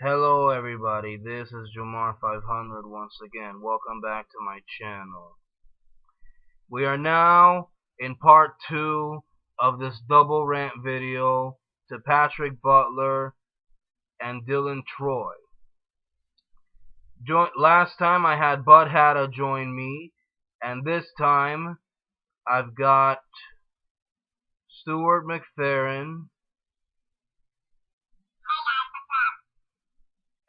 Hello everybody, this is Jomar500 once again. Welcome back to my channel. We are now in part 2 of this double rant video to Patrick Butler and Dillon Troy. Last time I had Bud Hatta join me, and this time I've got Stuart McPherran.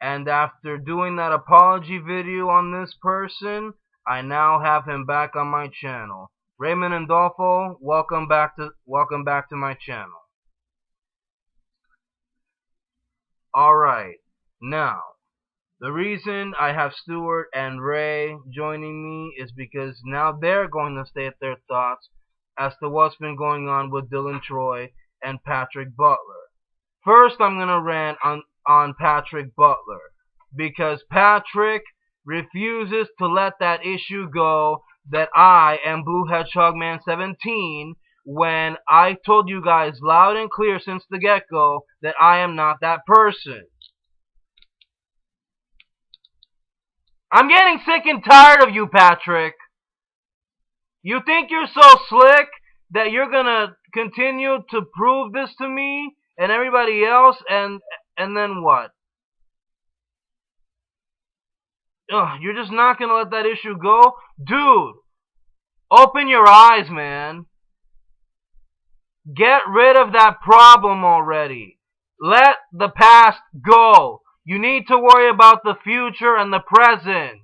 And after doing that apology video on this person, I now have him back on my channel. Raymond Andolfo, welcome back to my channel. Alright, now, the reason I have Stuart and Ray joining me is because now they're going to state their thoughts as to what's been going on with Dillon Troy and Patrick Butler. First, I'm going to rant on Patrick Butler, because Patrick refuses to let that issue go that I am Blue Hedgehog Man 17 when I told you guys loud and clear since the get-go that I am not that person. I'm getting sick and tired of you, Patrick. You think you're so slick that you're gonna continue to prove this to me and everybody else, and then what? Ugh, you're just not gonna let that issue go? Dude, open your eyes, man. Get rid of that problem already. Let the past go. You need to worry about the future and the present.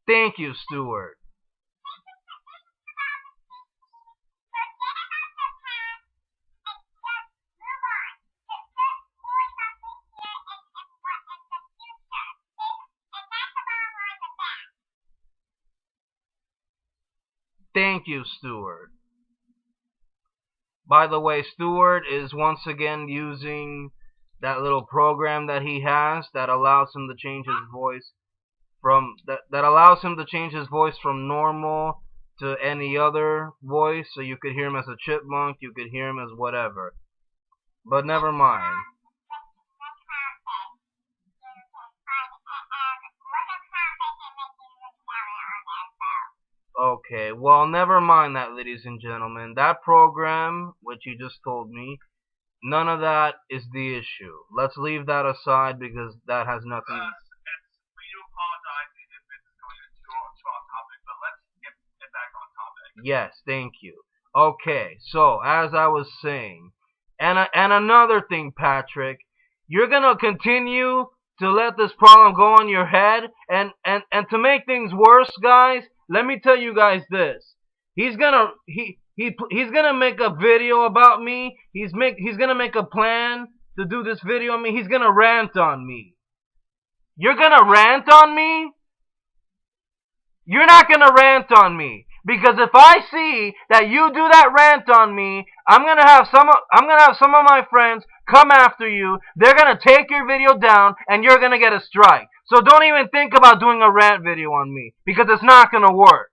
Thank you, Stuart. Thank you, Stuart. By the way, Stuart is once again using that little program that he has that allows him to change his voice from normal to any other voice, so you could hear him as a chipmunk, you could hear him as whatever. But never mind. Okay, well, never mind that, ladies and gentlemen. That program, which you just told me, none of that is the issue. Let's leave that aside because that has nothing. We do apologize if it's going into off topic, but let's get back on topic. Yes, thank you. Okay, so as I was saying, and another thing, Patrick, you're gonna continue to let this problem go on your head, and to make things worse, guys, let me tell you guys this. He's gonna make a video about me. He's gonna make a plan to do this video on me. He's gonna rant on me. You're gonna rant on me? You're not gonna rant on me. Because if I see that you do that rant on me, I'm gonna have some of my friends come after you. They're gonna take your video down, and you're gonna get a strike. So don't even think about doing a rant video on me, because it's not gonna work.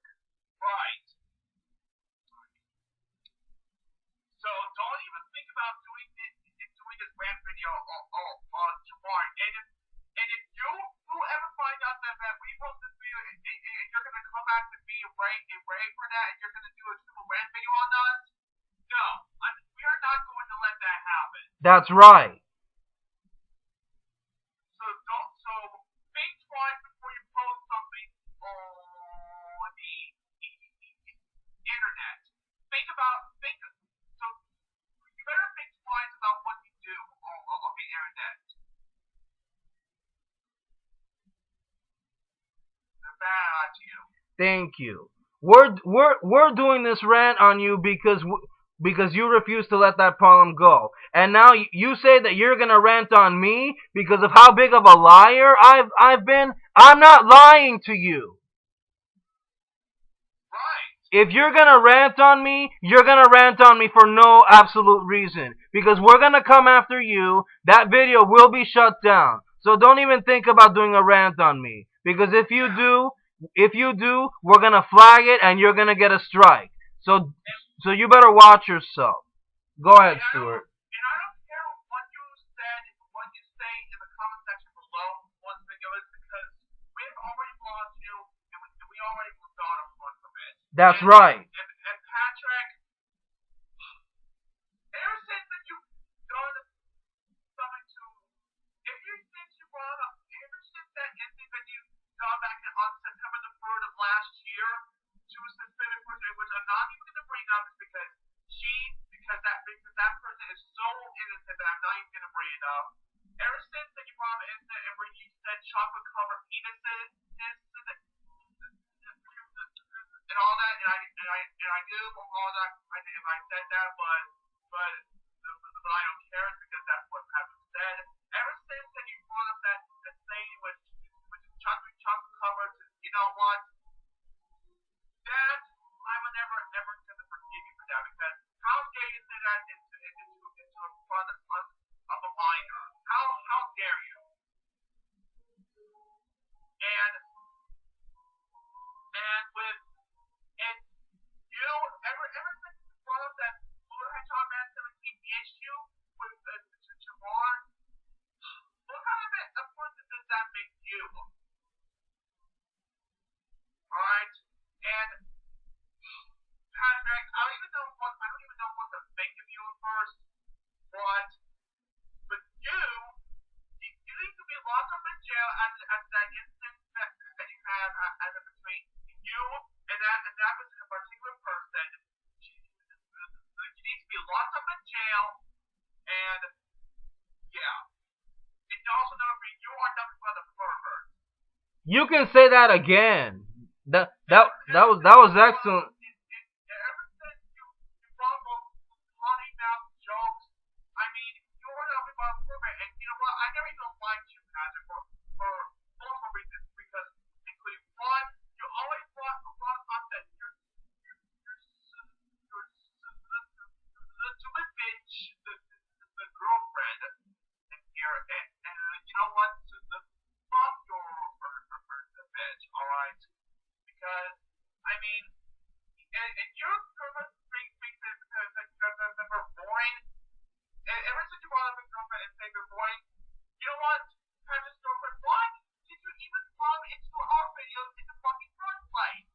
Right. So don't even think about doing this rant video on Jamar. And if you ever find out that we post this video and you're gonna come after me and Ray for that, and you're gonna do a super rant video on us, no, we are not going to let that happen. That's right. So think twice before you post something on the internet. So you better think twice about what you do on the internet. They're bad at you. Thank you. We're doing this rant on you because you refuse to let that problem go. And now you say that you're gonna rant on me because of how big of a liar I've been. I'm not lying to you. Right. If you're gonna rant on me, you're gonna rant on me for no absolute reason. Because we're gonna come after you. That video will be shut down. So don't even think about doing a rant on me. Because if you do, we're gonna flag it and you're gonna get a strike. So you better watch yourself. Go ahead, Stuart. And I don't care what you said, what you say in the comment section below on the video is because we've already lost you and we already moved on from it. That's right. And Patrick, ever since that you've done something to, since you brought up, ever since that incident that you done back on September the 3rd of last year to a suspended person, which I'm not even going to bring up, is because that person is so innocent that I'm not even going to bring it up. Ever since that you brought up an incident and where you said chocolate covered penises and all that, and I do apologize if I said that, but I don't care because that's what Patrick said. Ever since that you brought up that saying which is chocolate covered, you know what? That I'm never ever gonna forgive you for that because how dare you say that into a front of a minor? How dare you? And with and you ever since you brought up that Blue Hedgehog Man 17 issue with Jamar, what kind of a person does that make you? Alright? And Patrick, I don't even know what to think of you at first, but you need to be locked up in jail as that incident that you have as a between you and that was a particular person. You need to be locked up in jail, and yeah. And also know you are nothing but a pervert. You can say that again. That was excellent. Ever since you brought those potty mouth jokes, I mean, you are nothing but a pervert. And you know what? I never even liked you, Patrick, for multiple reasons. Because, including one, you always brought up that you're stupid bitch, the girlfriend here. And you know what? Fuck your bitch, alright? Because, I mean, and you're gonna bring things that are boring. And ever since you brought up a girlfriend and say they're boring, you know what? Patrick's girlfriend, why did you even come into our videos in the fucking first place?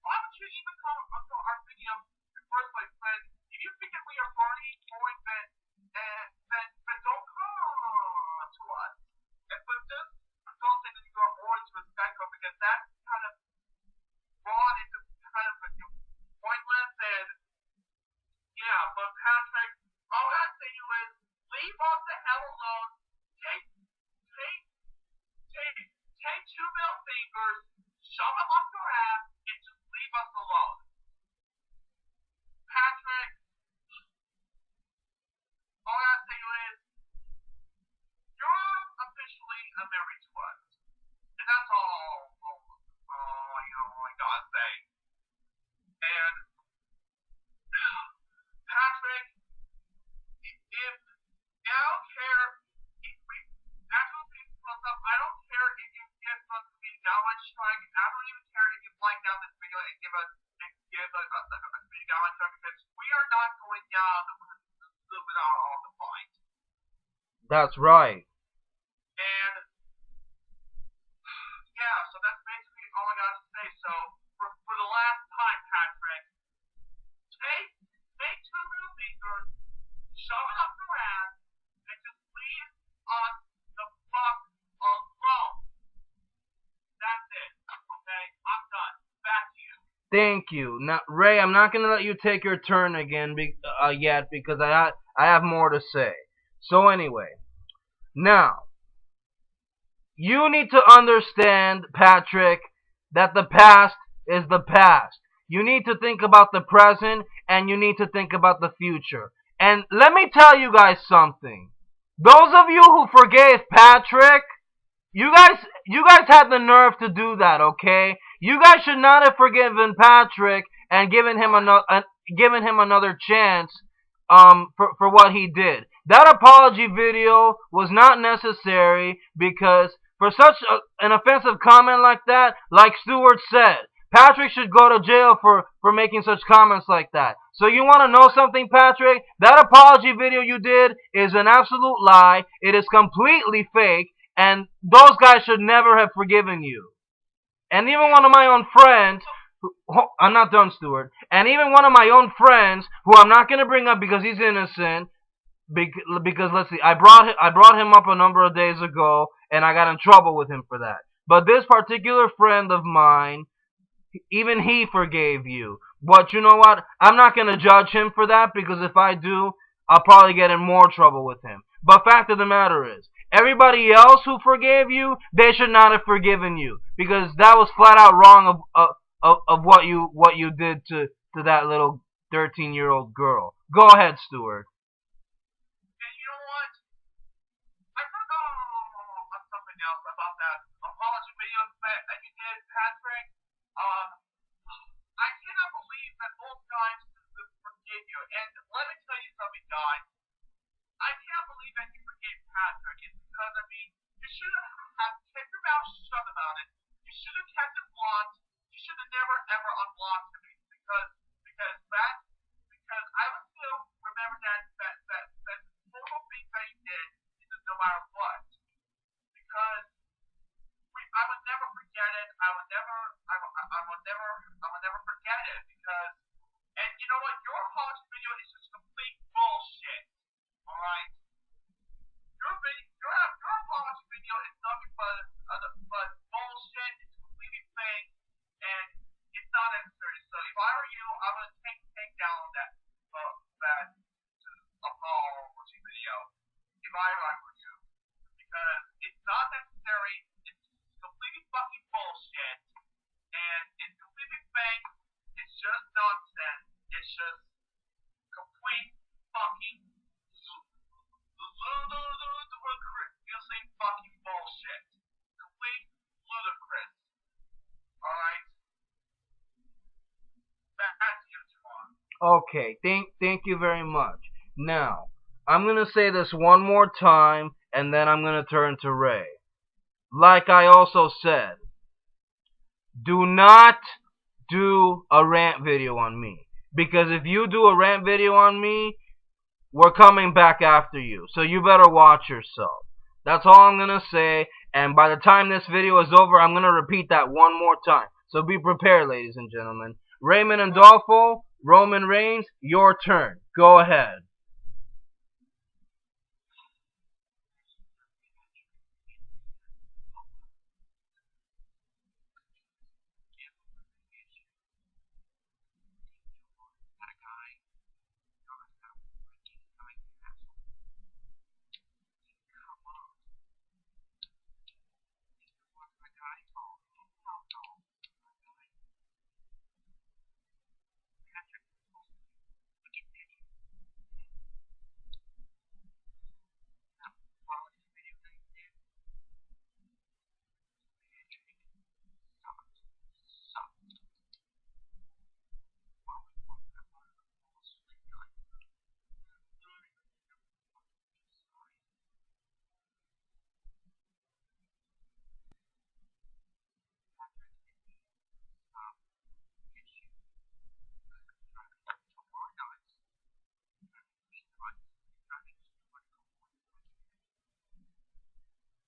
Why would you even come onto our videos in the first place? But if you think that we are boring, then don't come to us. But just don't say that you are boring to a psycho because that's kind of broad into kind of pointless and yeah, but Patrick, all I say to you is leave us the hell alone. Take two middle fingers, shove them up your ass, and just leave us alone. Patrick, all I say to you is you're officially a memory to us. And that's all I gotta say. And Patrick, if I don't care if we actually close up, I don't care if you get us to be downline strike. I don't even care if you like down this video and give a speedy downline strike because we are not going down without all the fight. That's right. And yeah, so that's basically all I gotta say. So for the last time, Patrick, take two middle fingers, shove it up your ass, and just leave us the fuck alone. That's it. Okay, I'm done. Back to you. Thank you. Now, Ray, I'm not gonna let you take your turn again yet because I have more to say. So anyway, now you need to understand, Patrick, that the past is the past. You need to think about the present and you need to think about the future. And let me tell you guys something. Those of you who forgave Patrick, you guys had the nerve to do that, okay? You guys should not have forgiven Patrick and given him another chance for what he did. That apology video was not necessary because for such an offensive comment like that, like Stuart said, Patrick should go to jail for making such comments like that. So you want to know something, Patrick? That apology video you did is an absolute lie. It is completely fake, and those guys should never have forgiven you. And even one of my own friends, I'm not done, Stuart. And even one of my own friends, who I'm not going to bring up because he's innocent, because let's see, I brought him up a number of days ago, and I got in trouble with him for that. But this particular friend of mine, even he forgave you. But you know what? I'm not going to judge him for that because if I do, I'll probably get in more trouble with him. But fact of the matter is, everybody else who forgave you, they should not have forgiven you because that was flat out wrong of what you did to that little 13-year-old girl. Go ahead, Stuart. And you know what? I forgot something else about that apology video that you did, Patrick. Um, I cannot believe that both guys forgave you. And let me tell you something, guys. I can't believe that you forgave Patrick. It's because, I mean, you should have kept your mouth shut about it. You should have kept it blocked. You should have never ever unblocked him because I would still remember that total thing that he did no matter what. Because I would never forget it. I would never forget it because, and you know what? Your apology video is just complete bullshit. All right. Your apology video is nothing but bullshit. It's completely fake, and it's not necessary. So if I were you, I would take down that apology video. If I were you, because it's not necessary. It's completely fucking bullshit, and it's completely fake. It's just nonsense. It's just complete fucking using fucking bullshit. Complete ludicrous. Alright? Back to you, Jamar. Okay, thank you very much. Now, I'm gonna say this one more time, and then I'm gonna turn to Ray. Like I also said, do not do a rant video on me. Because if you do a rant video on me, we're coming back after you. So you better watch yourself. That's all I'm gonna say, and by the time this video is over, I'm gonna repeat that one more time. So be prepared, ladies and gentlemen. Raymond Andolfo, Roman Reigns, your turn. Go ahead.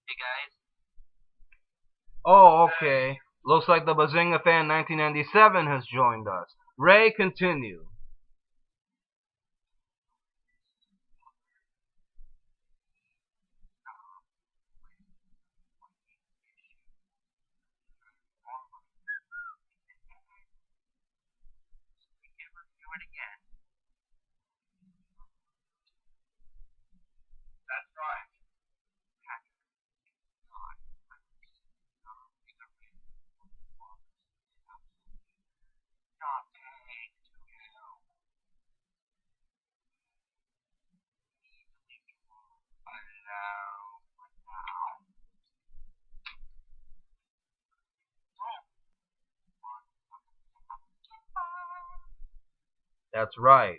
Hey guys. Oh, okay. Looks like the Bazinga Fan 1997 has joined us. Ray, continue. That's right. That's right.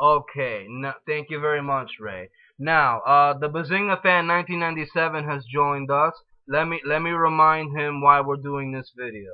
Okay, no, thank you very much, Ray. Now, the Bazinga fan 1997 has joined us. Let me remind him why we're doing this video.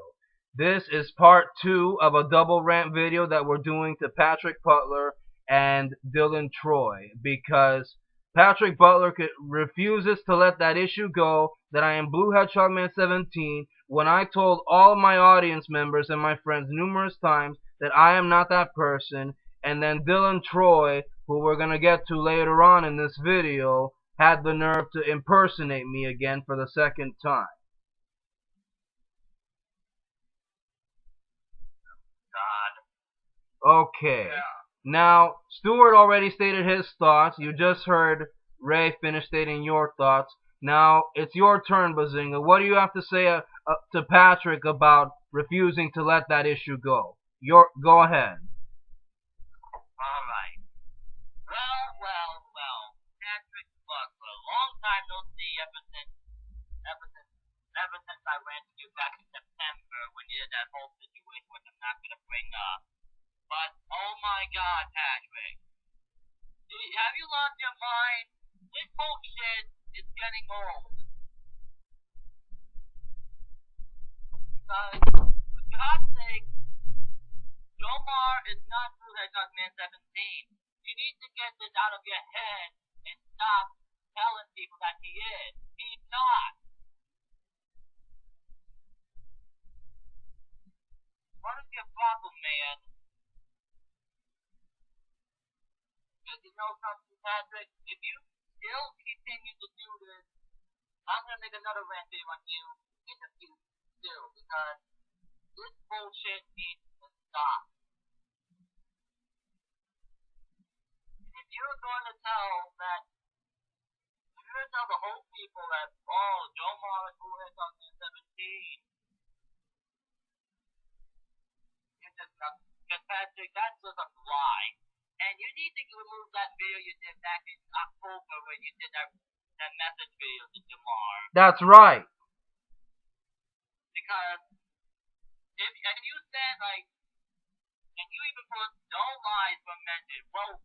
This is part two of a double rant video that we're doing to Patrick Butler and Dillon Troy because Patrick Butler refuses to let that issue go that I am Blue Hedgehog Man 17 when I told all my audience members and my friends numerous times that I am not that person, and then Dillon Troy, who we're going to get to later on in this video, had the nerve to impersonate me again for the second time. Okay. Yeah. Now, Stuart already stated his thoughts. You just heard Ray finish stating your thoughts. Now, it's your turn, Bazinga. What do you have to say to Patrick about refusing to let that issue go? Go ahead. Alright. Well. Patrick Butler. Long time no see ever since I ran to you back in September when you did that whole situation which I'm not gonna bring up. But oh my god, Patrick. Have you lost your mind? This whole shit is getting old. Because, for God's sake, Jomar is not Blue Hedgehog Man 17. You need to get this out of your head and stop telling people that he is. He's not. What is your problem, man? Because you know something, Patrick? If you still continue to do this, I'm gonna make another rant video on you in the future, too. Because this bullshit needs to stop. If you're going to tell the whole people that, oh, Jomar is Blue Hedgehog Man 17, you're just not, because Patrick, that's just a lie. And you need to remove that video you did back in October when you did that message video to Jomar. That's right. Because, and you said, like, and you even put no lies were mentioned. Well,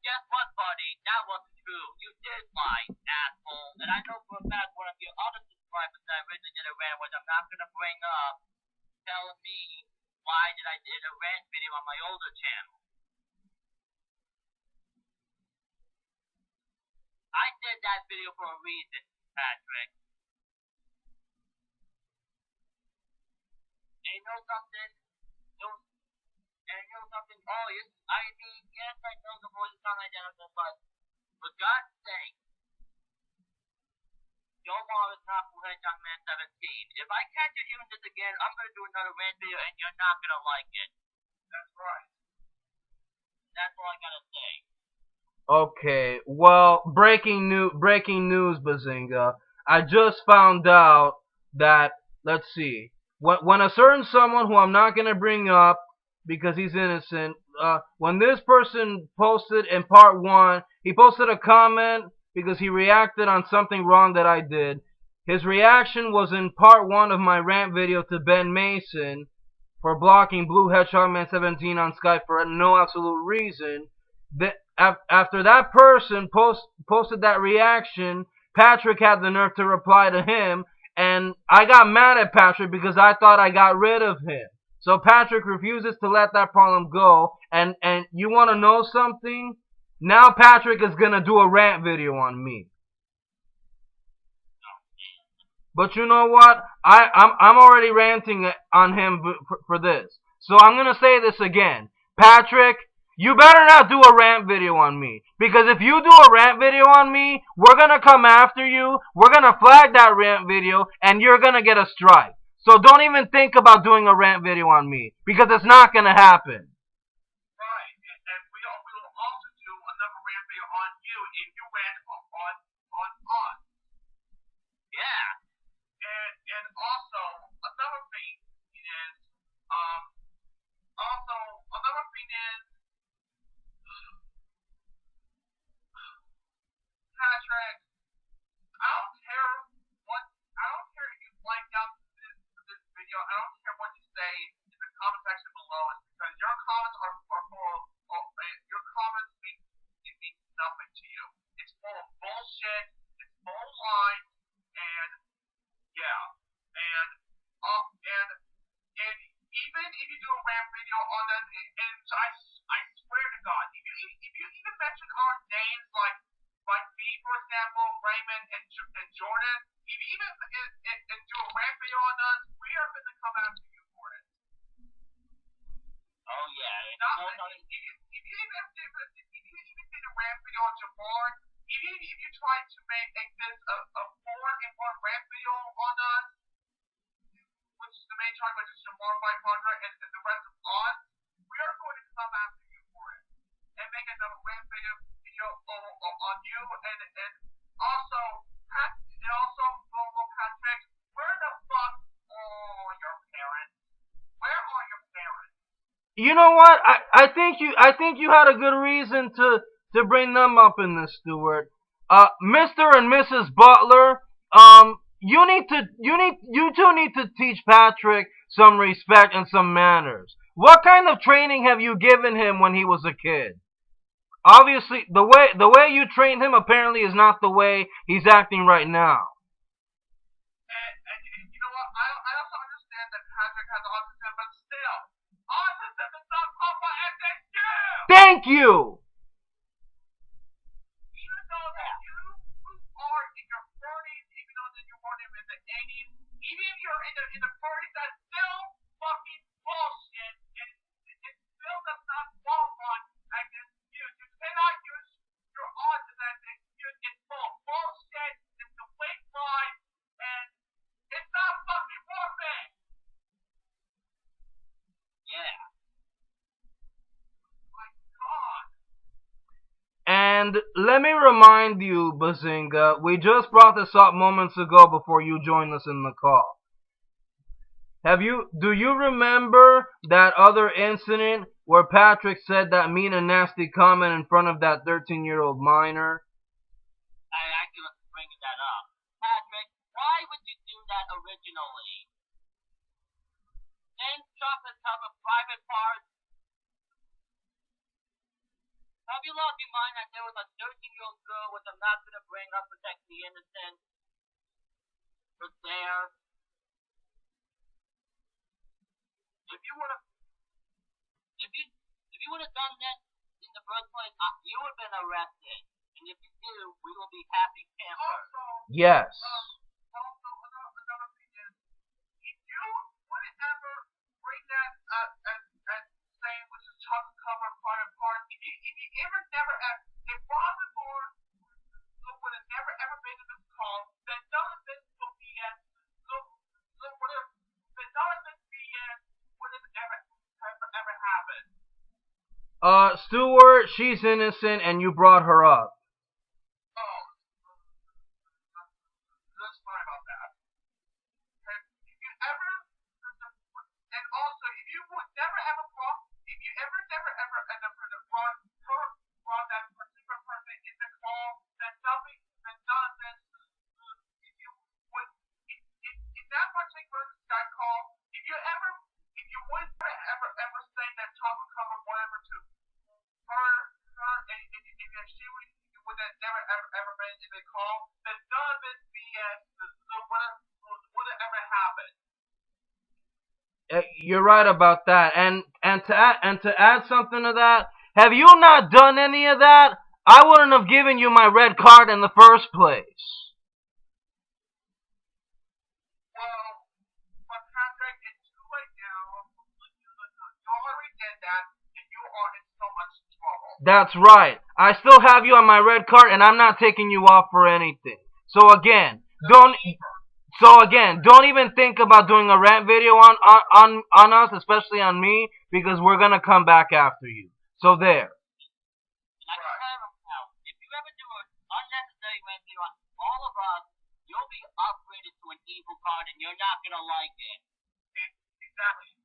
guess what, buddy? That wasn't true. You did lie, asshole. And I know for a fact one of your other subscribers that I originally did a rant, which I'm not gonna bring up, telling me why did I did a rant video on my older channel. I did that video for a reason, Patrick. And you know something? Oh, yes, I know the voice is unidentifiable, but for God's sake, Jomar is not Blue Hedgehog Man 17. If I catch you doing this again, I'm gonna do another rant video, and you're not gonna like it. That's right. That's all I gotta say. Okay, well, breaking news, Bazinga. I just found out that, let's see, when a certain someone who I'm not gonna bring up because he's innocent, when this person posted in part one, he posted a comment because he reacted on something wrong that I did. His reaction was in part one of my rant video to Ben Mason for blocking Blue Hedgehog Man 17 on Skype for no absolute reason. After that person posted that reaction, Patrick had the nerve to reply to him, and I got mad at Patrick because I thought I got rid of him. So Patrick refuses to let that problem go, and you want to know something? Now Patrick is going to do a rant video on me. But you know what? I'm already ranting on him for this. So I'm going to say this again. Patrick, you better not do a rant video on me. Because if you do a rant video on me, we're going to come after you. We're going to flag that rant video, and you're going to get a strike. So don't even think about doing a rant video on me. Because it's not going to happen. Right. And we will also do another rant video on you if you rant on us. Yeah. if you even did a rant video on Jamar, even if you tried to make this a 4-in-1 rant video on us, which is the main target, which is Jamar 500, and the rest of us, we are going to come after you for it and make another rant video on you, and also Patrick, where the fuck are your parents? Where are your parents? You know what? I think you had a good reason to bring them up in this, Stuart. Mr. and Mrs. Butler, you two need to teach Patrick some respect and some manners. What kind of training have you given him when he was a kid? Obviously, the way you trained him apparently is not the way he's acting right now. And you know what? I also understand that Patrick has autism, but still, autism is not called by SSU! Thank you! Even though that you are in your 30s, even though that you weren't in the 80s, even if you're in the 40s, that's still fucking bullshit, and it still does not qualify as an excuse. You cannot use your autism as an excuse. It's full of bullshit, it's a fake lie, and it's not fucking worth it! Yeah. My God. And let me remind you, Bazinga, we just brought this up moments ago before you joined us in the call. Do you remember that other incident where Patrick said that mean and nasty comment in front of that 13-year-old minor? I actually was bringing that up. Patrick, why would you do that originally? Then chocolate cover private parts. Have you lost your mind that there was a 13-year-old girl, which I'm not going to bring up, protect the innocent, was there? If you would have done that in the first place, you would have been arrested. And if you do, we will be happy campers. Yes. Also, another thing is, if you wouldn't ever bring that as saying which is chocolate covered private part, if you ever never if Robin Moore would have never ever been in this call, then none of this will be as none of this BS would have ever happened. Stuart, she's innocent and you brought her up. Oh, sorry about that. And if you ever, and also if you would never ever if you ever never ever end up brought that particular person in the call, then none of this, if you would, in that particular Skype call, if you would ever say that chocolate cover whatever to her, and if she would have never ever been in the call, then none of this BS would have ever happened. You're right about that. And to add something to that, have you not done any of that, I wouldn't have given you my red card in the first place. Well, but Patrick, it's too late now. You already did that, and you are in so much trouble. That's right. I still have you on my red card, and I'm not taking you off for anything. So again, don't even think about doing a rant video on us, especially on me, because we're gonna come back after you. So there. And I can tell you now, if you ever do an unnecessary rant video on all of us, you'll be upgraded to an evil card, and you're not gonna like it. Exactly.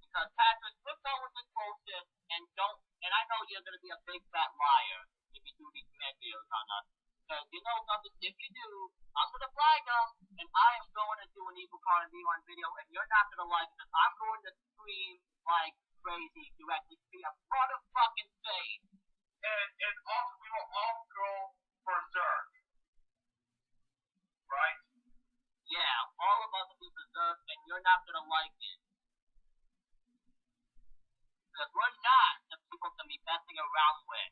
Because Patrick, we're done with this bullshit, and I know you're gonna be a big fat liar if you do these rant videos on us. Because you know something, if you do, I'm gonna flag them, and I am going to do an evil card and V1 video, and you're not gonna like it, because I'm going to scream like crazy to actually see a motherfucking face. And also we will all go berserk. Right? Yeah, all of us will be berserk, and you're not gonna like it. Because we're not the people to be messing around with.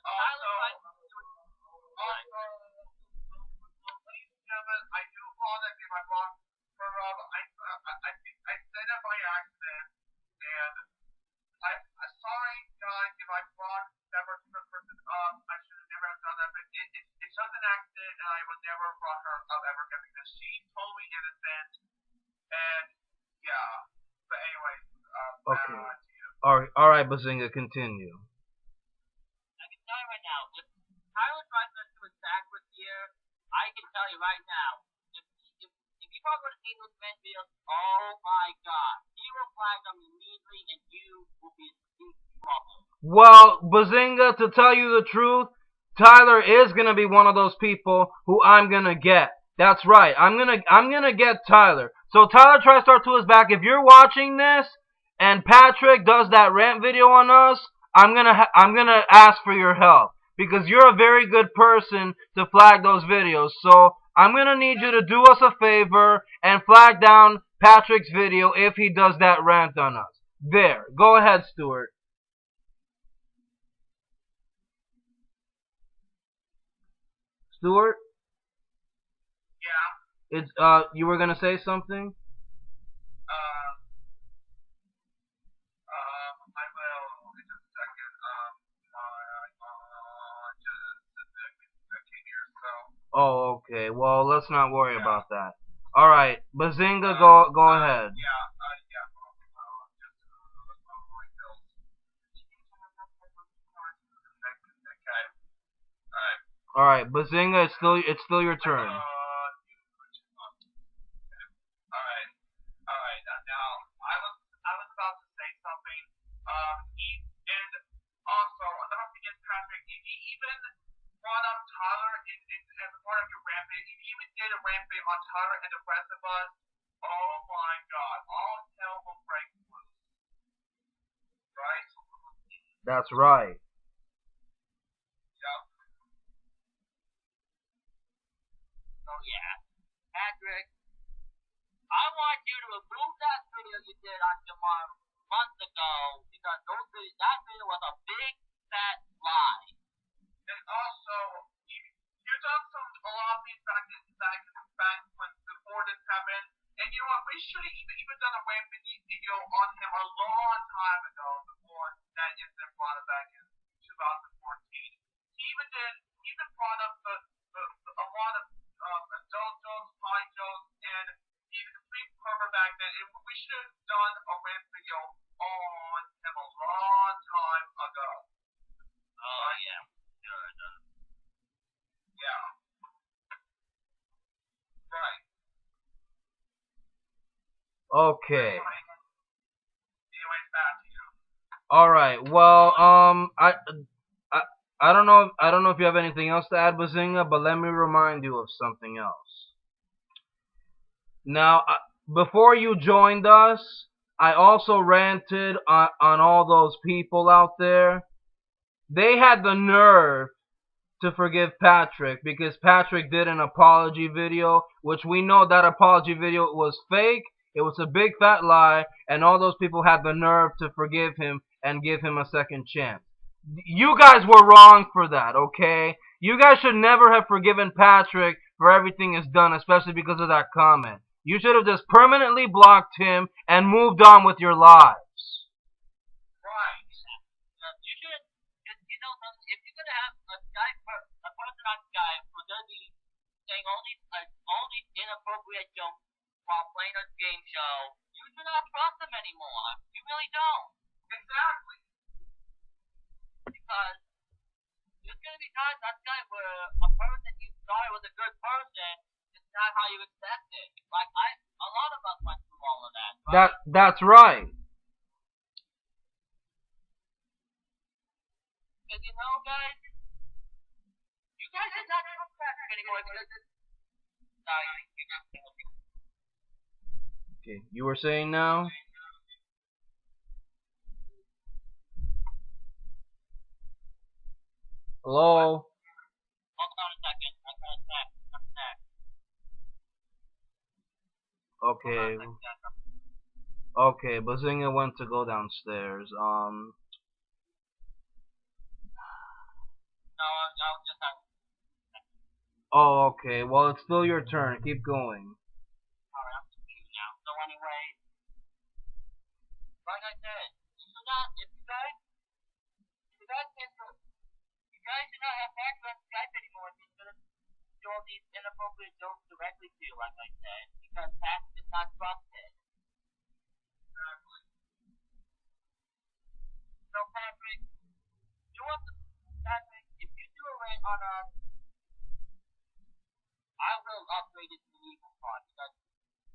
Also, ladies and gentlemen, I do apologize if I brought I said it by accident, and sorry guys if I brought that particular person up. I should have never have done that, but it's just an accident, and I would never have brought her up ever again because she's totally innocent. And yeah, but anyway, Okay. on to you. All right, Bazinga, continue. I can tell you right now, if Tyler tries to attack with here, I can tell you right now, if you are going to see those men videos, oh my god, he will flag them immediately and you will be in deep trouble. Well, Bazinga, to tell you the truth, Tyler is gonna be one of those people who I'm gonna get. That's right. I'm gonna get Tyler. So Tyler TriStar 2 is back. If you're watching this and Patrick does that rant video on us, I'm gonna ask for your help because you're a very good person to flag those videos. So I'm gonna need you to do us a favor and flag down Patrick's video if he does that rant on us. There. Go ahead, Stuart. Stuart, Yeah. it's you were gonna say something? I will in just a second. Just came here, so Oh, okay. Well, let's not worry yeah. about that. All right, Bazinga, go ahead. Yeah. Yeah. Just my bills. Okay. All right. All right, Bazinga, it's still your turn. Alright. Alright. Now, I was about to say something. And also, another thing is, Patrick, if you even brought up Tyler as a part of your rampage, if you even did a rampage on Tyler and the rest of us, oh my god, all hell will break loose. Right? That's right. Yep. So yeah, Patrick, I want you to remove that video you did on Jamar months ago because that video was a big fat lie. And also, you've done a lot of things back when before this happened. And you know what? We should have even done a rampage video on him a long time ago before that incident brought it back in 2014. He even brought up a lot of adult jokes, high jokes, and he's a complete pervert back then. And we should have done a rant video on him a long time ago. Oh yeah, sure. Yeah. Right. Okay. Anyways, back to you. All right. Well, I, I don't know if you have anything else to add, Bazinga, but let me remind you of something else. Now, before you joined us, I also ranted on all those people out there. They had the nerve to forgive Patrick because Patrick did an apology video, which we know that apology video was fake. It was a big fat lie, and all those people had the nerve to forgive him and give him a second chance. You guys were wrong for that, okay? You guys should never have forgiven Patrick for everything he's done, especially because of that comment. You should have just permanently blocked him and moved on with your lives. Right. You should, you know, if you're gonna have a person on Skype who's gonna be saying only inappropriate jokes while playing a game show, you do not trust them anymore. You really don't, Exactly. because there's gonna be times on Skype where a person you thought was a good person is not how you expect it. Like a lot of us went through all of that. Right? That's right. Because you know, guys, you guys are not trust Patrick anymore because it's. Okay, you were saying now? Hello? Hold on a second. I got a snack. Okay. Okay, Bazinga went to go downstairs. No, just have. Oh, okay. Well, it's still your turn. Keep going. Alright, I'm just like I said, you should not. If you guys can do, you guys should not have Patrick on Skype anymore. If he's gonna do all these inappropriate jokes directly to you, like I said, because Patrick is not trusted. Exactly. So Patrick, you want to Patrick? If you do a rant on us, I will upgrade it to legal part because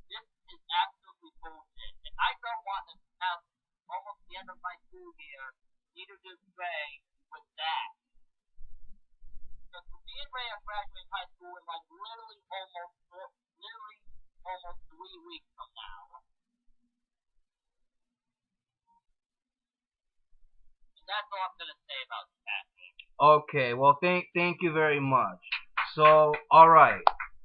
this is absolutely bullshit, and I don't want to have almost the end of my school year. Neither does Ray with that. Because me and Ray are graduating high school in like literally almost 3 weeks from now. And that's all I'm gonna say about that. Okay, well, thank you very much. So, alright.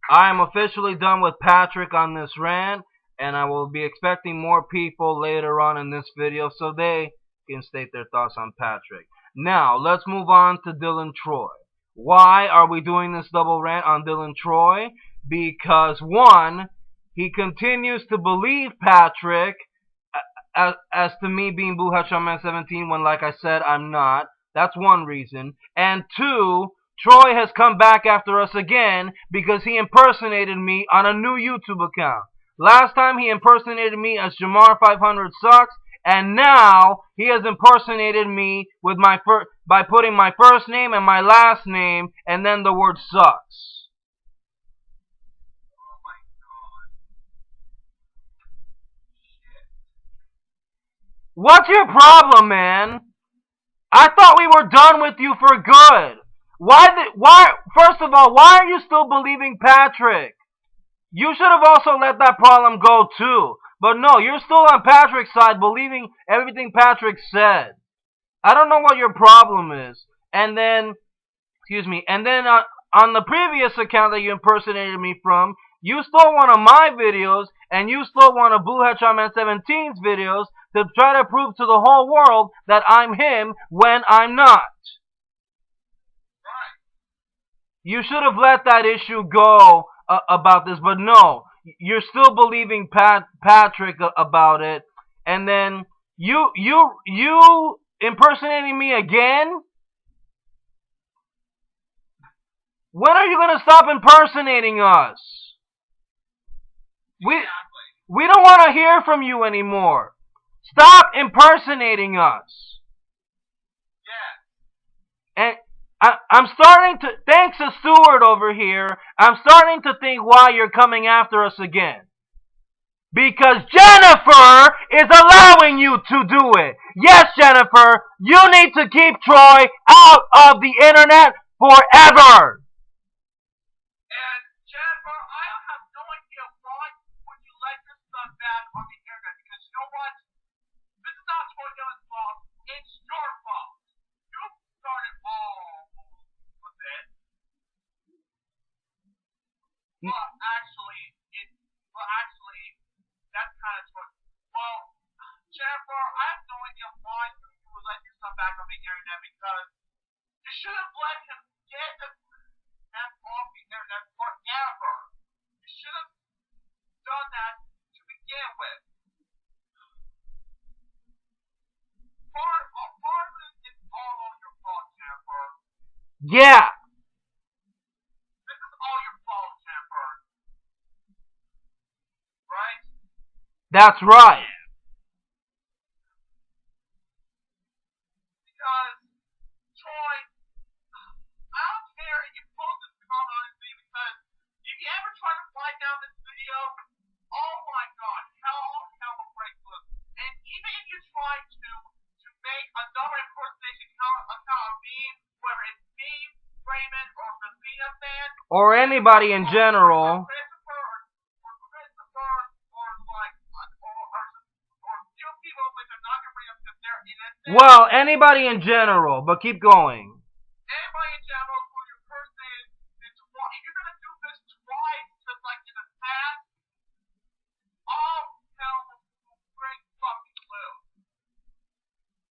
I am officially done with Patrick on this rant, and I will be expecting more people later on in this video so they can state their thoughts on Patrick. Now, let's move on to Dillon Troy. Why are we doing this double rant on Dillon Troy? Because, one, he continues to believe Patrick as to me being Blue Hat Man 17 when, like I said, I'm not. That's one reason. And two, Troy has come back after us again because he impersonated me on a new YouTube account. Last time he impersonated me as JomarRosadoSucks, and now he has impersonated me with by putting my first name and my last name and then the word sucks. Oh my god. Shit. What's your problem, man? I thought we were done with you for good. First of all, why are you still believing Patrick? You should have also let that problem go too. But no, you're still on Patrick's side, believing everything Patrick said. I don't know what your problem is. And then, on the previous account that you impersonated me from, you stole one of my videos, and you stole one of Blue Hat Man 17's videos to try to prove to the whole world that I'm him when I'm not. Right. You should have let that issue go about this, but no, you're still believing Patrick about it, and then you impersonating me again? When are you gonna stop impersonating us? Exactly. We don't want to hear from you anymore. Stop impersonating us. Yeah. And I'm starting to, thanks to Stuart over here, I'm starting to think why you're coming after us again. Because Jennifer is allowing you to do it. Yes, Jennifer, you need to keep Troy out of the internet forever. And Jennifer, I have no idea why would you let your son back on the internet, because you know what? This is not Troy Dillon's fault. It's your fault. You started all of it. Well, actually, that's kind of Troy. Well, Jennifer, I have no idea why you would let your son back on the internet, because you should have let him get him off the internet forever. You should have done that to begin with. Part of it is all on your fault, Jennifer. Yeah, This is all your fault, Jennifer. Right? that's right. Because, Troy, I don't care if you post this comment on his video, because if you ever try to fly down this video, oh my god, hell will break loose. And even if you try to make another impersonation account of me, whether it's me, Raymond, or Rosina fan, Or anybody in general. Christopher, or like, or few people which I'm not gonna bring up because they're innocent. Well, anybody in general, but keep going. Anybody in general who you're impersonating, if you're gonna do this twice, just like in the past, all hell will break fucking loose.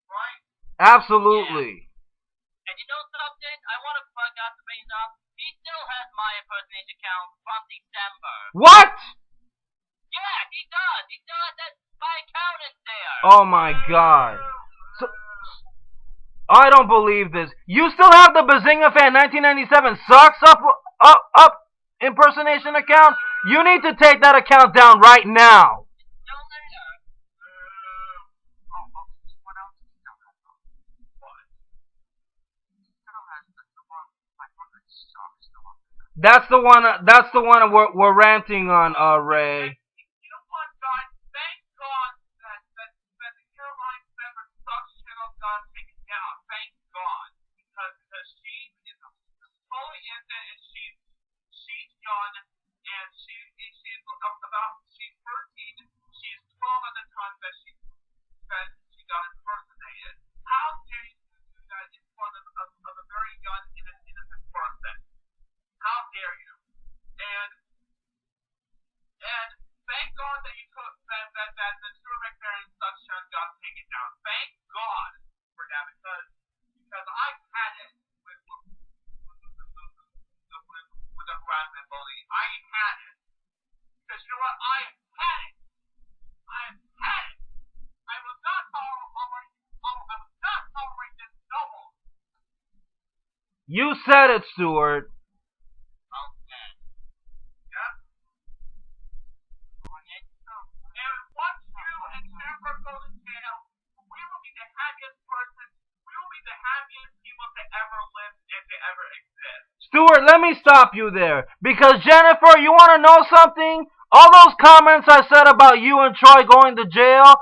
Right? Absolutely. Yeah. And you know something? I want to fuck out the base up. He still has my impersonation account from December. What? Yeah, he does. He still has that. My account is there. Oh my God. So, I don't believe this. You still have the Bazinga Fan 1997 Sucks up impersonation account? You need to take that account down right now. That's the one. That's the one we're ranting on, Ray. You know what, guys? Thank God that the Caroline Pepper Sucks channel got taken down. Thank God. Because she is totally innocent and she's young and she's about she's 13. She's 12 at the time that she got impersonated. How dare you do that in front of a very young innocent person? How dare you? And thank God that you took that the Stuart McPherran Sucks got taken down. Thank God for that because I had it with the harassment bullying. I had it. Because you know what? I had it. I had it. I was not tolerating this no more. You said it, Stuart. Okay. Yeah? And once you and Jennifer go to jail, we will be the happiest person. We will be the happiest people to ever live and to ever exist. Stuart, let me stop you there. Because, Jennifer, you want to know something? All those comments I said about you and Troy going to jail,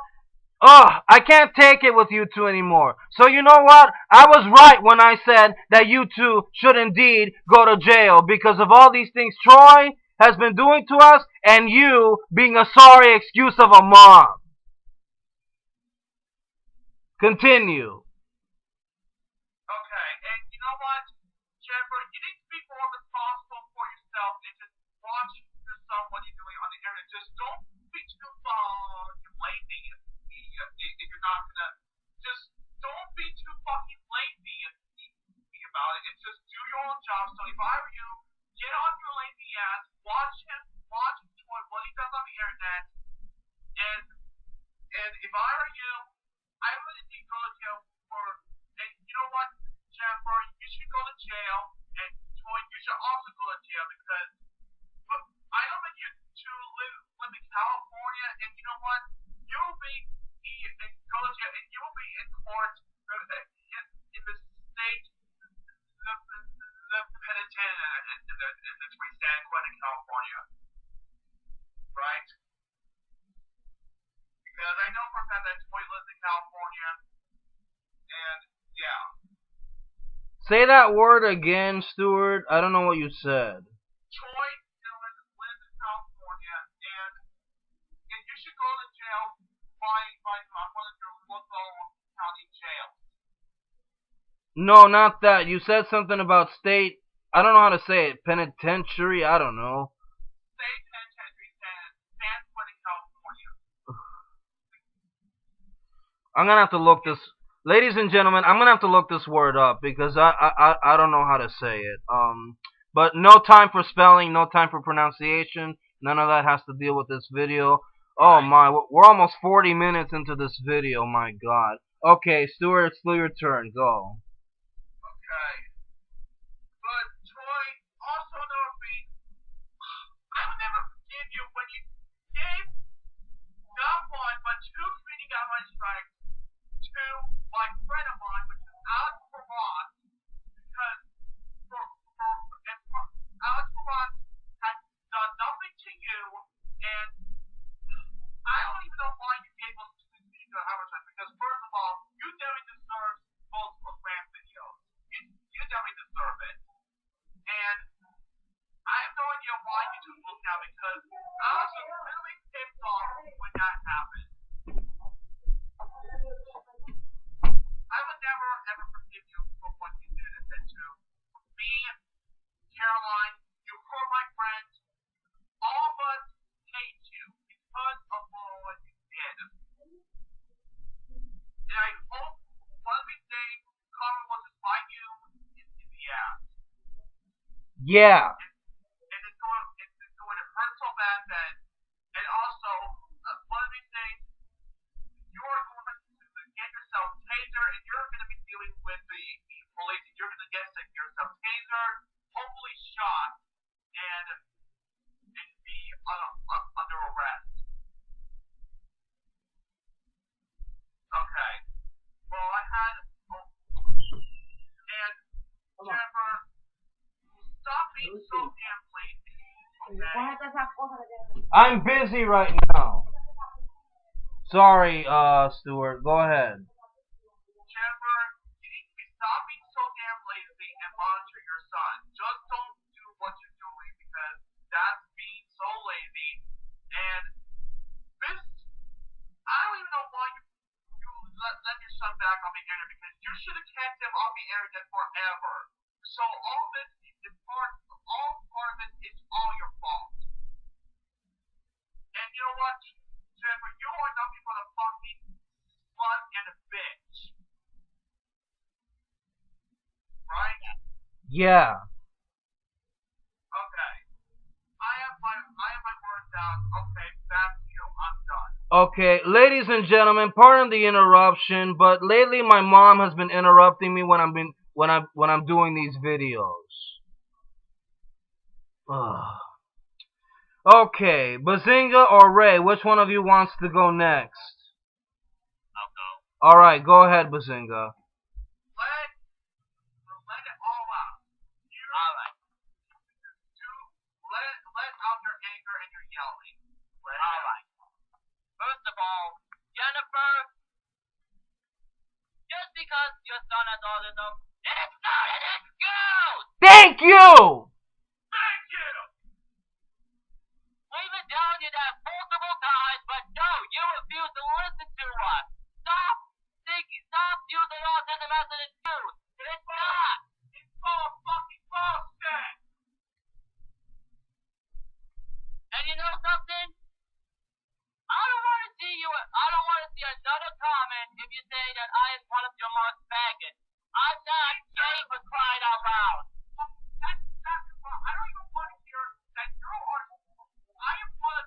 I can't take it with you two anymore. So you know what? I was right when I said that you two should indeed go to jail because of all these things Troy has been doing to us and you being a sorry excuse of a mom. Continue. Okay, and you know what, Jennifer, you need to be more responsible for yourself and just watch yourself what you're doing on the internet. Just don't be too lazy if you're not gonna. Just don't be too fucking lazy about it. And just do your own job. So if I were you, get off your lazy ass, watch what he does on the internet, and if I were you, I would indeed go to jail for. And you know what, Jennifer, you should go to jail, and Troy, you should also go to jail because. But I don't want you to live in California, and you know what, you'll be go to jail, and you'll be in court in the state, the penitentiary in the San Quentin, California, right? Because I know for a fact that Troy lives in California, and yeah. Say that word again, Stuart. I don't know what you said. Troy Dillon lives in California, and you should go to jail by one of your local county jails. No, not that. You said something about state. I don't know how to say it. Penitentiary. I don't know. State penitentiary, San Quentin, California. I'm gonna have to look this. Ladies and gentlemen, I'm gonna have to look this word up because I don't know how to say it. But no time for spelling, no time for pronunciation. None of that has to deal with this video. Oh my, we're almost 40 minutes into this video. My God. Okay, Stuart, it's still your turn. Go. Okay. But Troy, also another thing, I will never forgive you when you gave not one but two community guideline strikes to my friend of mine, which is Alex Perron, because Alex Perron has done nothing to you, and I don't even know why you gave those two community guideline strikes, because first of all, you definitely deserve both of Rant videos. You definitely deserve it. And I have no idea why you took them down, because Alex was really pissed off when that happened. I would never ever forgive you for what you did. And to me, Caroline, you hurt my friends. All of us hate you because of what you did. And I hope one of these days, Carmen will just bite you in the ass. Yeah. And it's going to hurt so bad that, and also, one of these days, you are going I'm busy right now. Sorry, Stuart. Go ahead. Jennifer, you need to be stopping so damn lazy and monitor your son. Just don't do what you're doing because that's being so lazy. And this, I don't even know why you let your son back on the internet because you should have kept him on the internet forever. So all this is part of it is all your fault. And you know what, Jennifer, you are nothing but a fucking slut and a bitch. Right? Yeah. Okay. I have my words out. Okay, back to you. I'm done. Okay, ladies and gentlemen, pardon the interruption, but lately my mom has been interrupting me when I'm doing these videos. Ugh. Okay, Bazinga or Ray, which one of you wants to go next? I'll go. All right, go ahead, Bazinga. Let it all out. All right. Let out your anger and your yelling. All right. First of all, Jennifer, just because your son has autism, it's not an excuse. Thank you! Thank you! We've been telling you that multiple times, but no, you refuse to listen to us. Stop using autism as an excuse. It's not. It's all fucking bullshit! And you know something? I don't want to see another comment if you say that I am one of your Mark's faggots. I'm not gay for crying out loud. That's exactly why I don't even want to hear that you are. I don't want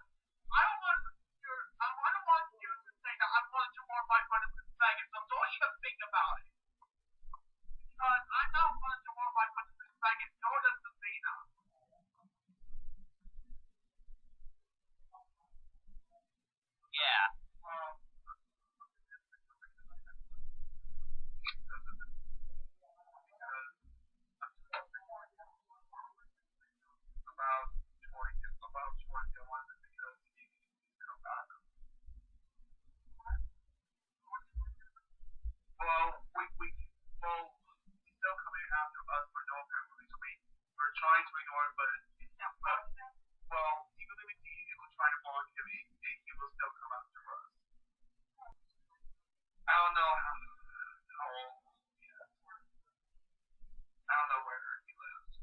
you to say that I'm one of your more 500 faggots, so don't even think about it. Because I'm not one of your more 500 faggots, nor does Sabina. Yeah. About Dillon because he come back. Well, he's still coming after us for no apparent reason. We're trying to ignore it, but even if he will try to block him, he will still come after us. I don't know how old he is. I don't know where he lives.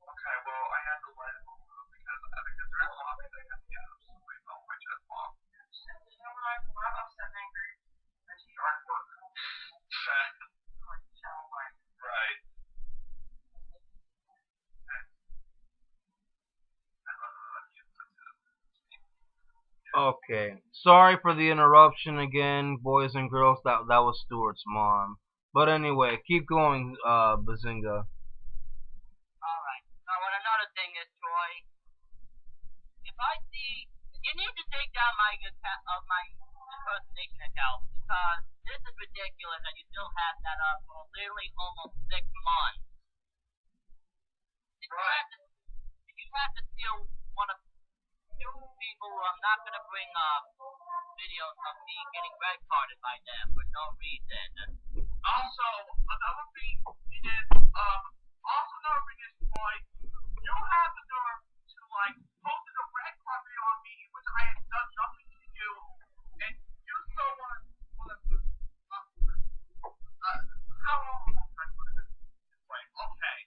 Okay, well, I had to let him go because there is a lot of things that I have to get absolutely off my chest, Mom. You know what? I'm upset and angry. I just started work. Right. Okay, sorry for the interruption again, boys and girls. That was Stuart's mom. But anyway, keep going, Bazinga. Alright. Now, and another thing is, Troy, if I see, you need to take down my impersonation account because this is ridiculous and you still have that up for literally almost 6 months. You have to steal one of 2 people who I'm not gonna bring up videos of me getting red carded by them for no reason. Also, another thing is, why you have the nerve to, post a red carpet on me, which I had done nothing to you, and you still want to, how long am I put it this way? Okay.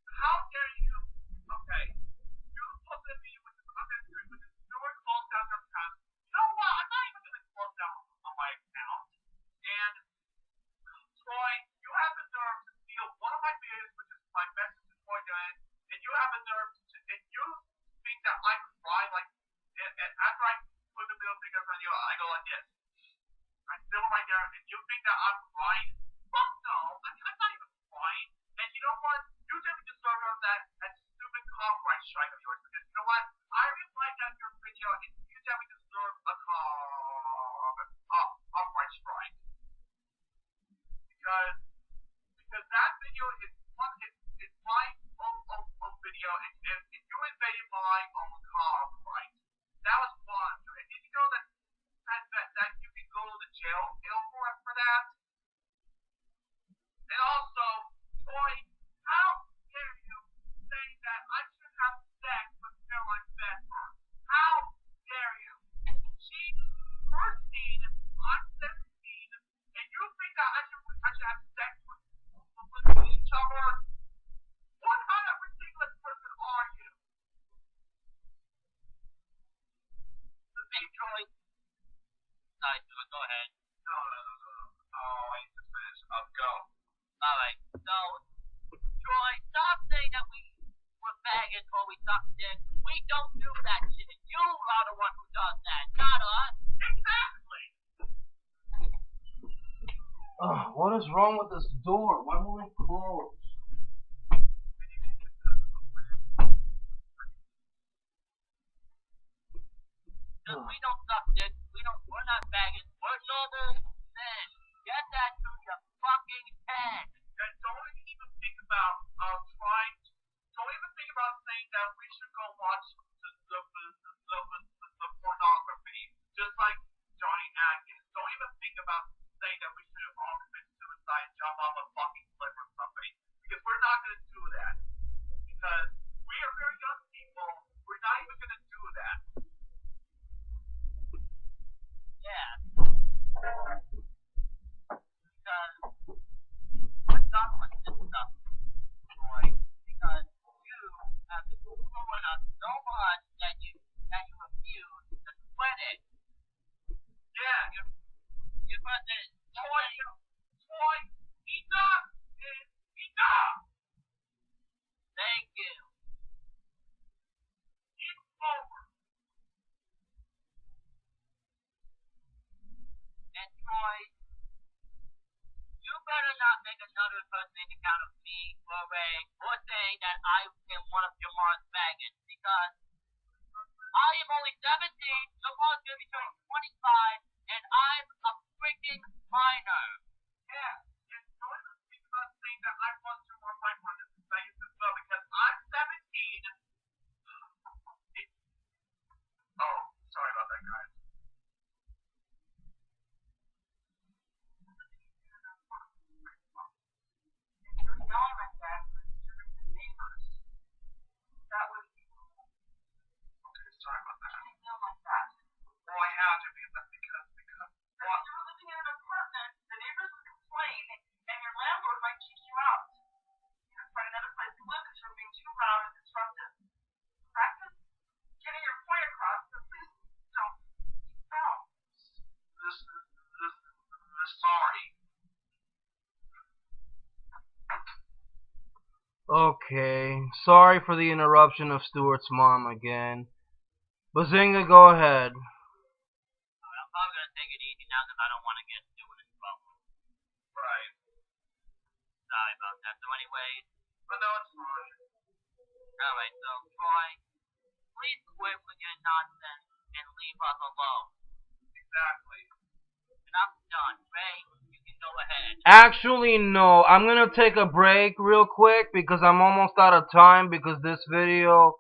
How dare you, okay, you posted me with this unnecessary, with this door closed down your account. You know what? I'm not even going to close down on my account. And Troy, you have the nerve to steal one of my videos, which is my message to Troy Giant, and you have the nerve to, and you think that I cry and after I put the middle finger in front of you, I go like this. I still right there, and you think that I'm crying? Fuck no, I'm not even crying. And you know what? You definitely deserve that stupid copyright strike of yours, because you know what? I replied down your video, and you definitely deserve a copyright strike. Because that video is lying on the car, right? That was one. And did you know that you can go to jail for that? And also, Troy, how dare you say that I should have sex with Caroline Bedford? How dare you? She's 13, I'm 17, and you think that I should have sex with each other? What kind of ridiculous person are you? Hey, Troy. Sorry, Stuart, go ahead. No. Oh, I need to finish. Go. Alright, so, Troy, stop saying that we were faggots or we suck dick. We don't do that shit. You are the one who does that, not us. Exactly. What is wrong with this door? Why won't it close? We don't suck dick. We're not faggots. We're noble men. Get that to your fucking head. And don't even think about don't even think about saying that we should go watch the pornography, just like Johnny Atkins. Don't even think about saying that we should all commit suicide and jump off a fucking cliff or something, because we're not going to do that. Because we are very young people. We're not even going to do that. Yeah. Because we're done with this stuff, Troy. Because you have been screwing us so much that you refuse to quit it. Yeah. You're supposed to Troy, enough is enough. thank you. It's over. And Troy, you better not make another impersonation account of me or Ray or saying that I am one of Jamar's faggots, because I am only 17, Jamar's gonna be turning 25, and I'm a freaking minor. Yeah. And don't even think about saying that I want to more my friend as as well, because I'm 17. Oh, sorry about that, guys. You're yelling like that to the neighbors. That would be cool. Okay, sorry about that. You yell like that. Well, I had to because well, you were living in an apartment, the neighbors would complain, and your landlord might kick you out. You have to find another place to live because you're being too loud and disruptive. Practice getting your point across, but please don't speak out. Sorry. Okay, sorry for the interruption of Stuart's mom again. Bazinga, go ahead. I'm probably gonna take it easy now because I don't want to get Stuart in trouble. Right. Sorry about that. So anyways, But no, it's fine. alright, so Troy, please quit with your nonsense and leave us alone. Exactly. And I'm done. Ray, you can go ahead. Actually, no. I'm gonna take a break real quick because I'm almost out of time, because this video,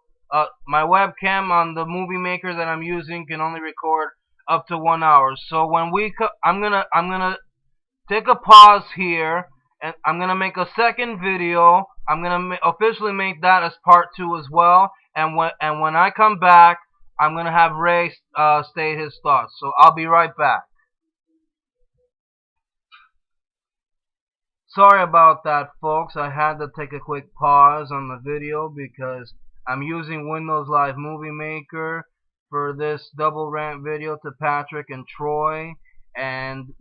my webcam on the movie maker that I'm using can only record up to 1 hour. So when I'm gonna take a pause here, and I'm gonna make a second video. I'm gonna officially make that as part 2 as well. And when I come back, I'm gonna have Ray state his thoughts. So I'll be right back. Sorry about that, folks. I had to take a quick pause on the video because I'm using Windows Live Movie Maker for this double rant video to Patrick and Troy, and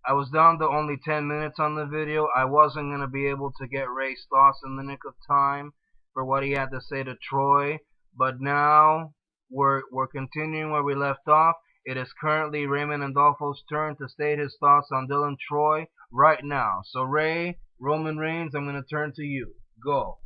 I was down to only 10 minutes on the video. I wasn't going to be able to get Ray's thoughts in the nick of time for what he had to say to Troy, but now we're continuing where we left off. It is currently Raymond Andolfo's turn to state his thoughts on Dillon Troy right now. So Ray, Roman Reigns, I'm going to turn to you. Go.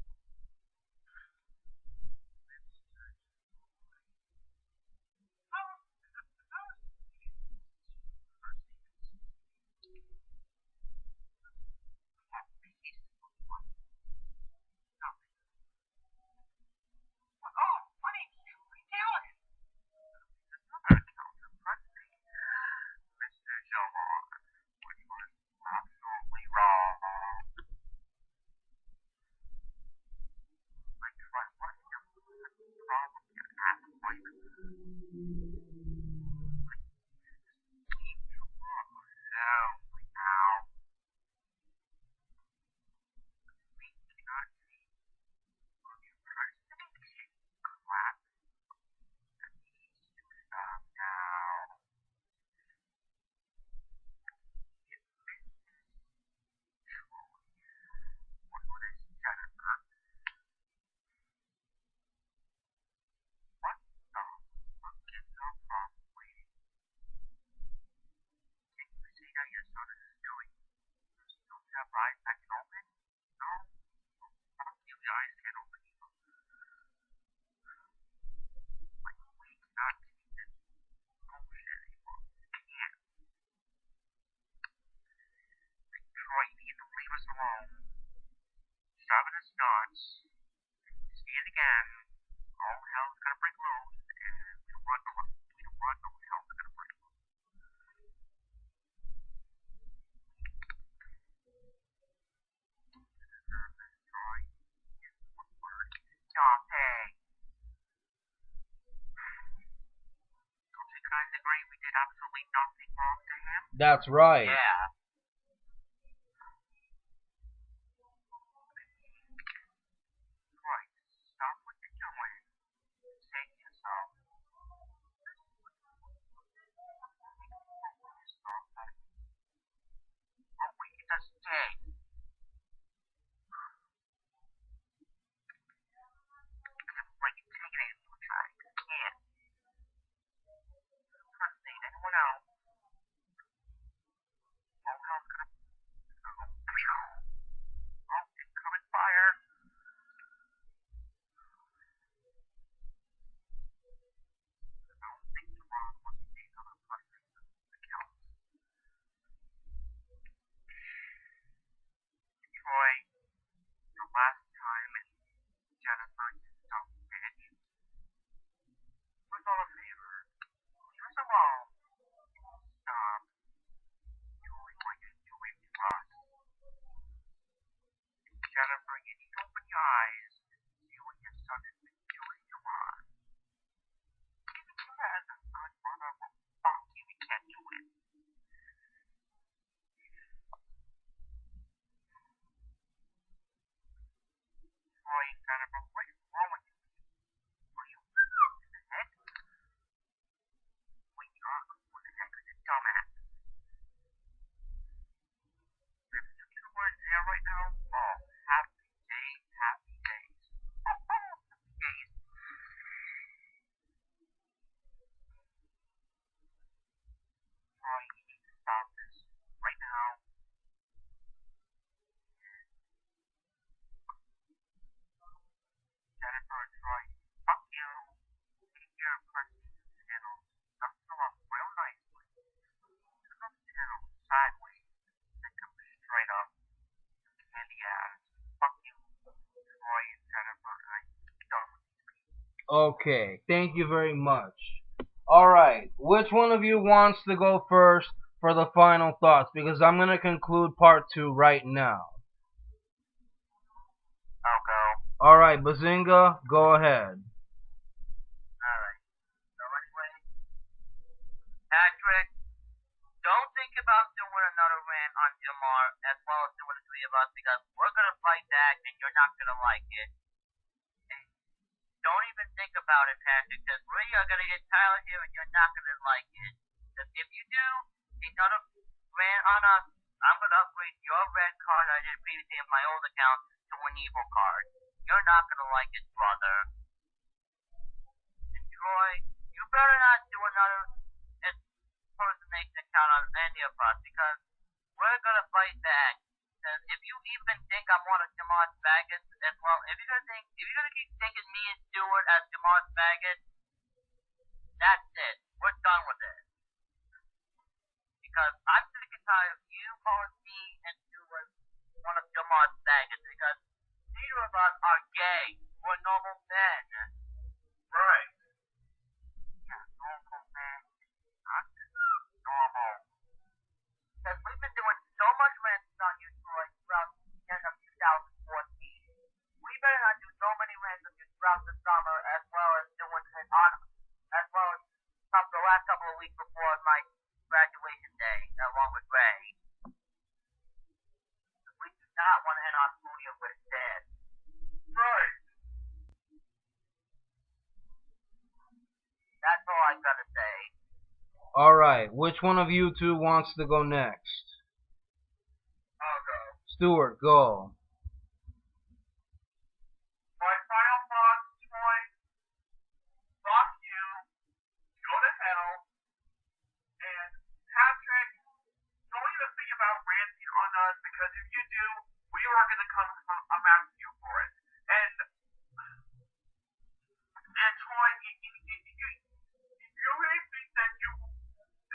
Leave Jamar alone now. We cannot see your personation crap. That needs to stop now. It what is Jennifer? What the fuck is your problem, lady? Can you see that your son is doing? Don't have right back open? No? Fuck you guys can't open either. Like, we cannot keep this bullshit anymore. We can't. Like, Troy, you need to leave us alone. Stop it as nuts. See it again. All hell's gonna break loose, and we don't want no hell's gonna break loose. Troy, is one word. Dante. Don't you guys agree we did absolutely nothing wrong to him? That's right. Yeah. Troy, stop what you're doing. Save yourself. Oh, wait, it's a stick. Like, take it in, Troy. You can't. Trust me, anyone else. All hell's gonna. Oh, incoming fire. I don't think Jamar wants to see another person's account. Troy, the last time Jennifer, you dumb bitch. Do us all a favor. Leave us alone. Stop doing what you're doing to us. Jennifer, you need to open your eyes and see what your son has been doing to us. Even you as a son, brother, will fuck you. We can't do it. Troy and Jennifer, what is wrong with you? Are you in the head? Wait, you are? What the heck is a dumbass? If you two were in jail right now, oh, happy days, happy days. Oh, happy days. Troy, you need to stop this right now. Jennifer and Troy, fuck you. Take your personal channel. Come up real nicely. Turn on the channel sideways and come straight up. Candy ass. Fuck you, Troy and Jennifer. I'm done with these people. Okay, thank you very much. Alright, which one of you wants to go first for the final thoughts? Because I'm going to conclude part 2 right now. I'll go. Alright, Bazinga, go ahead. Alright. So anyway, Patrick, don't think about doing another rant on Jamar as well as doing the three of us because we're gonna fight back and you're not gonna like it. And don't even think about it, Patrick, because we are gonna get Tyler here and you're not gonna like it. Because if you do another rant on us, I'm gonna upgrade your red card I did previously in my old account to an evil card. You're not gonna like it, brother. And Troy, you better not do another impersonation account on any of us because we're gonna fight back. Because if you even think I'm one of Jamar's faggots as well, if you're gonna keep thinking me and Stuart as Jamar's faggots, that's it. We're done with it. Because I'm sick and tired of you calling me and Stuart one of Jamar's faggots because neither of us are gay. We're normal men. Right. Yeah, normal men. Not normal. Because we've been doing so much ranting on you, Troy, throughout the end of 2014. We better not do so many rants on you throughout the summer as well as doing it on, as well as couple of weeks before my graduation day, along with Ray. We do not want to end our school year with dead. Right. That's all I gotta say. Alright, which one of you two wants to go next? I'll go. Stuart, go. My final thoughts, Troy. Fuck you. Go to hell. And Patrick, don't even think about ranting on us because if you do, we are gonna come after you for it. And Troy, if you really think that you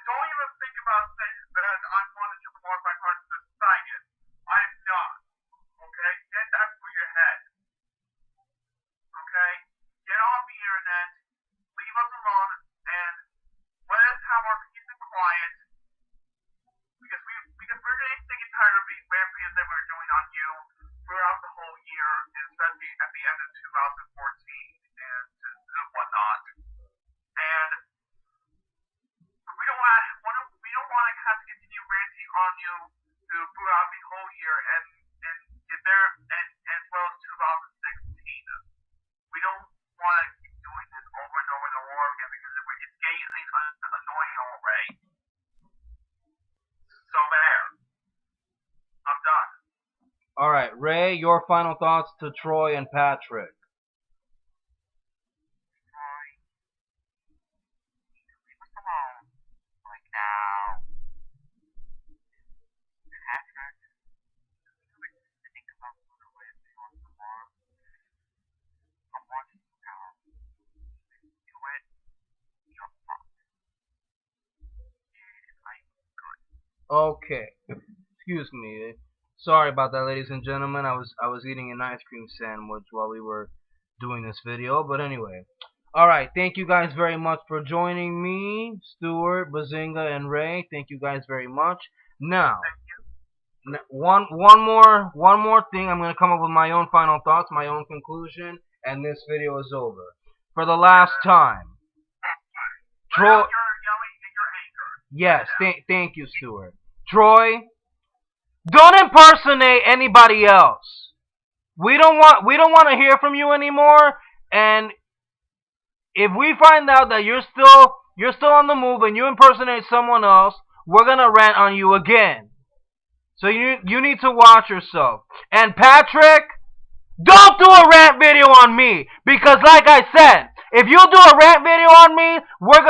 don't even think about saying that I'm one of your qualified parts to sign it. I'm not. Okay? Get that through your head. Okay? Get off the internet, leave us alone, and let us have our peace and quiet. Because we're getting sick and tired of these rant videos that we're doing on you throughout the whole year, and especially at the end of 2014 and whatnot. And we don't want to have to continue ranting on you throughout the whole year and as well as 2016. We don't want to keep doing this over and over and over again because it's getting annoying already. So there. I'm done. Alright, Ray, your final thoughts to Troy and Patrick. Troy, leave us alone. Like now. Patrick, think about what it is you want tomorrow. I want you to know. Do it. You're fucked. And I'm good. Okay. Excuse me. Sorry about that, ladies and gentlemen. I was eating an ice cream sandwich while we were doing this video. But anyway. Alright, thank you guys very much for joining me, Stuart, Bazinga, and Ray. Thank you guys very much. Now, one more thing. I'm gonna come up with my own final thoughts, my own conclusion, and this video is over. For the last time. Troy. You're yelling and you're angry. Yes, thank you, Stuart. Troy, don't impersonate anybody else. We don't want to hear from you anymore. And if we find out that you're still on the move and you impersonate someone else, we're gonna rant on you again. So you need to watch yourself. And Patrick, don't do a rant video on me, because like I said, if you do a rant video on me, we're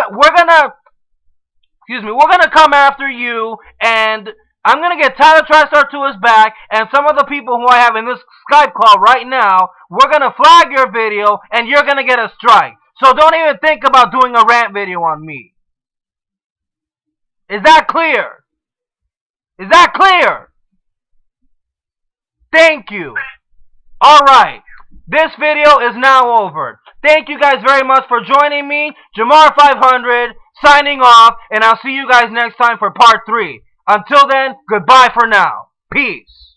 gonna come after you, and I'm gonna get Tyler TriStar to his back, and some of the people who I have in this Skype call right now. We're gonna flag your video, and you're gonna get a strike. So don't even think about doing a rant video on me. Is that clear? Is that clear? Thank you. Alright. This video is now over. Thank you guys very much for joining me. Jamar500 signing off, and I'll see you guys next time for part 3. Until then, goodbye for now. Peace.